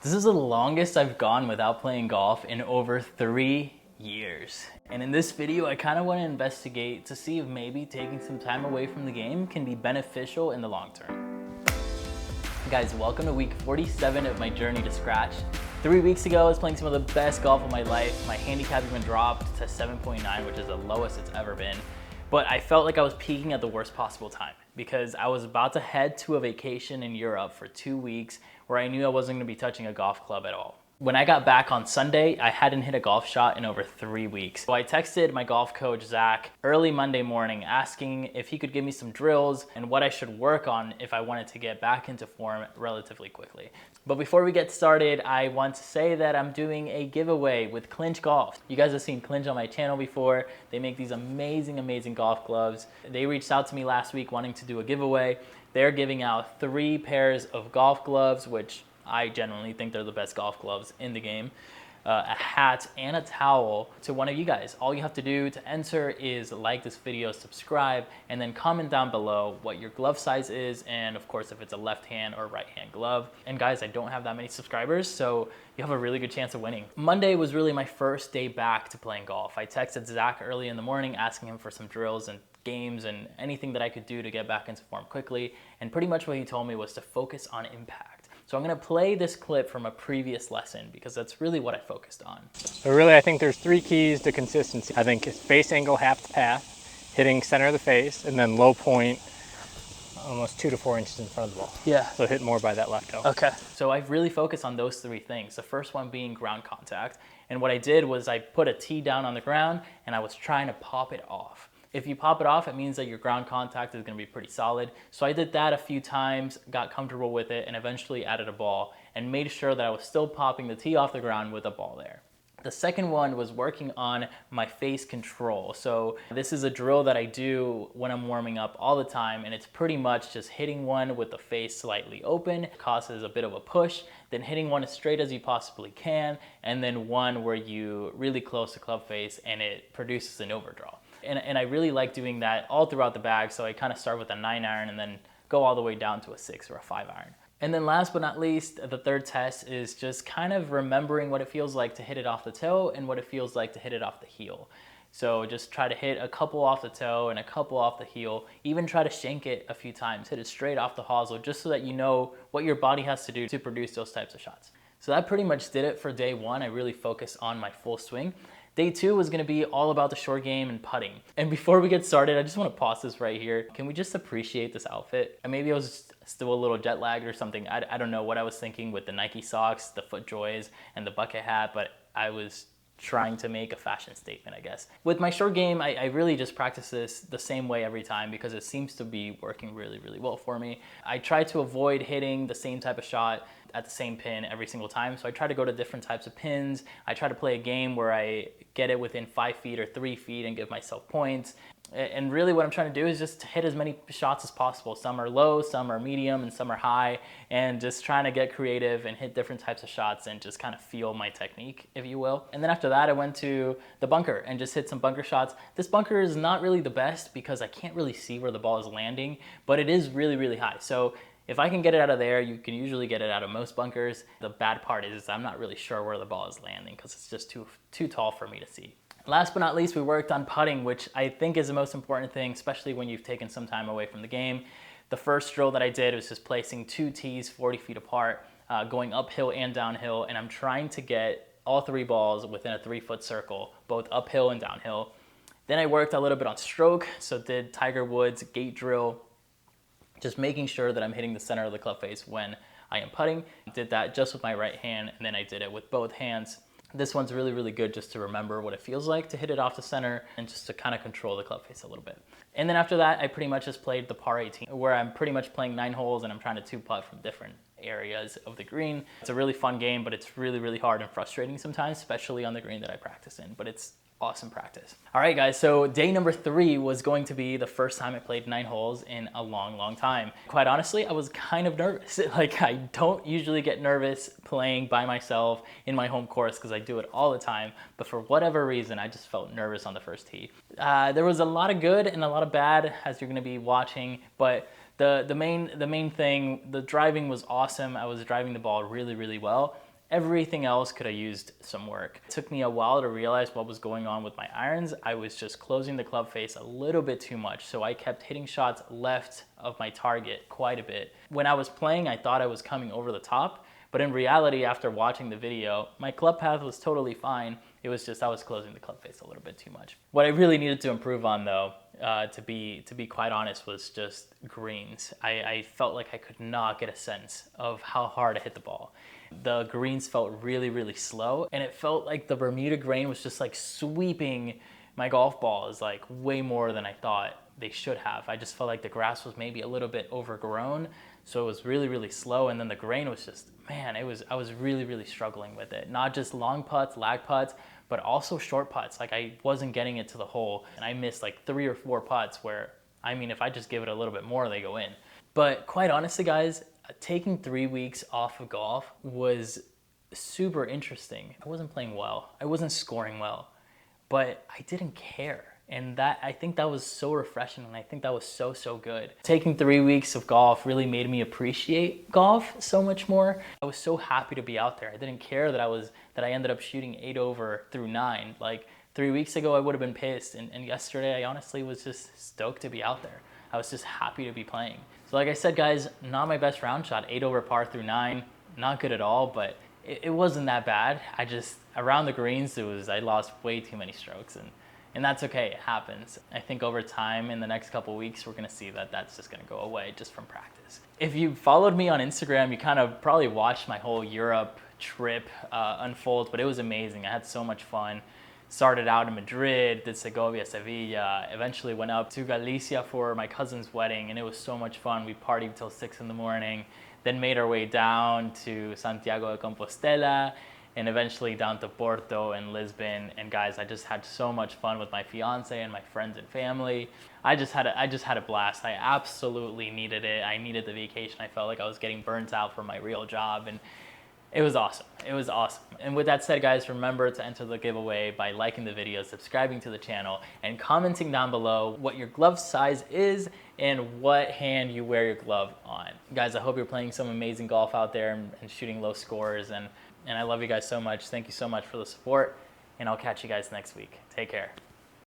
This is the longest I've gone without playing golf in over 3 years. And in this video, I kind of want to investigate to see if maybe taking some time away from the game can be beneficial in the long term. Guys, welcome to week 47 of my journey to scratch. 3 weeks ago, I was playing some of the best golf of my life. My handicap even dropped to 7.9, which is the lowest it's ever been. But I felt like I was peaking at the worst possible time because I was about to head to a vacation in Europe for 2 weeks where I knew I wasn't going to be touching a golf club at all. When I got back on Sunday, I hadn't hit a golf shot in over 3 weeks. So I texted my golf coach, Zach, early Monday morning asking if he could give me some drills and what I should work on if I wanted to get back into form relatively quickly. But before we get started, I want to say that I'm doing a giveaway with Clinch Golf. You guys have seen Clinch on my channel before. They make these amazing, amazing golf gloves. They reached out to me last week wanting to do a giveaway. They're giving out 3 pairs of golf gloves, which I genuinely think they're the best golf gloves in the game, a hat and a towel to one of you guys. All you have to do to enter is like this video, subscribe, and then comment down below what your glove size is, and of course if it's a left hand or right hand glove. And guys, I don't have that many subscribers, so you have a really good chance of winning. Monday was really my first day back to playing golf. I texted Zach early in the morning asking him for some drills and games and anything that I could do to get back into form quickly, and pretty much what he told me was to focus on impact. So I'm gonna play this clip from a previous lesson because that's really what I focused on. So really, I think there's 3 keys to consistency. I think it's face angle, half the path, hitting center of the face, and then low point, almost 2 to 4 inches in front of the ball. Yeah. So hit more by that left toe. Okay. So I've really focused on those 3 things. The first one being ground contact. And what I did was I put a tee down on the ground and I was trying to pop it off. If you pop it off, it means that your ground contact is going to be pretty solid. So I did that a few times, got comfortable with it, and eventually added a ball and made sure that I was still popping the tee off the ground with a ball there. The second one was working on my face control. So this is a drill that I do when I'm warming up all the time, and it's pretty much just hitting one with the face slightly open. It causes a bit of a push, then hitting one as straight as you possibly can, and then one where you really close the club face and it produces an overdraw. And I really like doing that all throughout the bag, so I kind of start with a 9-iron and then go all the way down to a 6 or a 5-iron. And then last but not least, the third test is just kind of remembering what it feels like to hit it off the toe and what it feels like to hit it off the heel. So just try to hit a couple off the toe and a couple off the heel. Even try to shank it a few times, hit it straight off the hosel, just so that you know what your body has to do to produce those types of shots. So that pretty much did it for day 1. I really focused on my full swing. Day 2 was going to be all about the short game and putting. And before we get started, I just want to pause this right here. Can we just appreciate this outfit? And maybe I was still a little jet lagged or something. I don't know what I was thinking with the Nike socks, the FootJoys, and the bucket hat, but I was trying to make a fashion statement, I guess. With my short game, I really just practice this the same way every time because it seems to be working really, really well for me. I try to avoid hitting the same type of shot at the same pin every single time. So I try to go to different types of pins. I try to play a game where I get it within 5 feet or 3 feet and give myself points. And really what I'm trying to do is just hit as many shots as possible. Some are low, some are medium, and some are high. And just trying to get creative and hit different types of shots and just kind of feel my technique, if you will. And then after that, I went to the bunker and just hit some bunker shots. This bunker is not really the best because I can't really see where the ball is landing, but it is really, really high. So if I can get it out of there, you can usually get it out of most bunkers. The bad part is I'm not really sure where the ball is landing because it's just too tall for me to see. Last but not least, we worked on putting, which I think is the most important thing, especially when you've taken some time away from the game. The first drill that I did was just placing 2 tees 40 feet apart, going uphill and downhill, and I'm trying to get all 3 balls within a 3-foot circle, both uphill and downhill. Then I worked a little bit on stroke, so did Tiger Woods gate drill, just making sure that I'm hitting the center of the club face when I am putting. Did that just with my right hand, and then I did it with both hands. This one's really, really good just to remember what it feels like to hit it off the center and just to kind of control the club face a little bit. And then after that, I pretty much just played the par 18, where I'm pretty much playing 9 holes and I'm trying to 2-putt from different areas of the green. It's a really fun game, but it's really, really hard and frustrating sometimes, especially on the green that I practice in, but it's awesome practice. All right, guys, so day number 3 was going to be the first time I played 9 holes in a long, long time. Quite honestly, I was kind of nervous. Like, I don't usually get nervous playing by myself in my home course because I do it all the time, but for whatever reason, I just felt nervous on the first tee. There was a lot of good and a lot of bad, as you're gonna be watching, but the main thing, the driving was awesome. I was driving the ball really, really well. Everything else could have used some work. It took me a while to realize what was going on with my irons. I was just closing the club face a little bit too much, so I kept hitting shots left of my target quite a bit. When I was playing, I thought I was coming over the top, but in reality, after watching the video, my club path was totally fine. It was just I was closing the club face a little bit too much. What I really needed to improve on, though, to be quite honest, was just greens. I felt like I could not get a sense of how hard I hit the ball. The greens felt really, really slow, and it felt like the Bermuda grain was just like sweeping my golf balls like way more than I thought they should have. I just felt like the grass was maybe a little bit overgrown, so it was really, really slow, and then the grain was just, man, I was really, really struggling with it. Not just long putts, lag putts, but also short putts. Like, I wasn't getting it to the hole, and I missed like 3 or 4 putts where, I mean, if I just give it a little bit more, they go in. But quite honestly, guys, taking 3 weeks off of golf was super interesting. I wasn't playing well. I wasn't scoring well, but I didn't care. And that, I think that was so refreshing, and I think that was so, so good. Taking 3 weeks of golf really made me appreciate golf so much more. I was so happy to be out there. I didn't care that I ended up shooting 8 over through 9. Like 3 weeks ago, I would have been pissed. And yesterday, I honestly was just stoked to be out there. I was just happy to be playing. So like I said, guys, not my best round shot. 8 over par through 9, not good at all, but it wasn't that bad. I just, around the greens, I lost way too many strokes, and that's okay, it happens. I think over time, in the next couple weeks, we're gonna see that that's just gonna go away just from practice. If you followed me on Instagram, you kind of probably watched my whole Europe trip unfold, but it was amazing. I had so much fun. Started out in Madrid, did Segovia, Sevilla, eventually went up to Galicia for my cousin's wedding, and it was so much fun. We partied till 6 in the morning, then made our way down to Santiago de Compostela, and eventually down to Porto and Lisbon. And guys, I just had so much fun with my fiance and my friends and family. I just had a blast. I absolutely needed it. I needed the vacation. I felt like I was getting burnt out from my real job, and it was awesome. It was awesome. And with that said, guys, remember to enter the giveaway by liking the video, subscribing to the channel, and commenting down below what your glove size is and what hand you wear your glove on. Guys, I hope you're playing some amazing golf out there and shooting low scores. And I love you guys so much. Thank you so much for the support, and I'll catch you guys next week. Take care.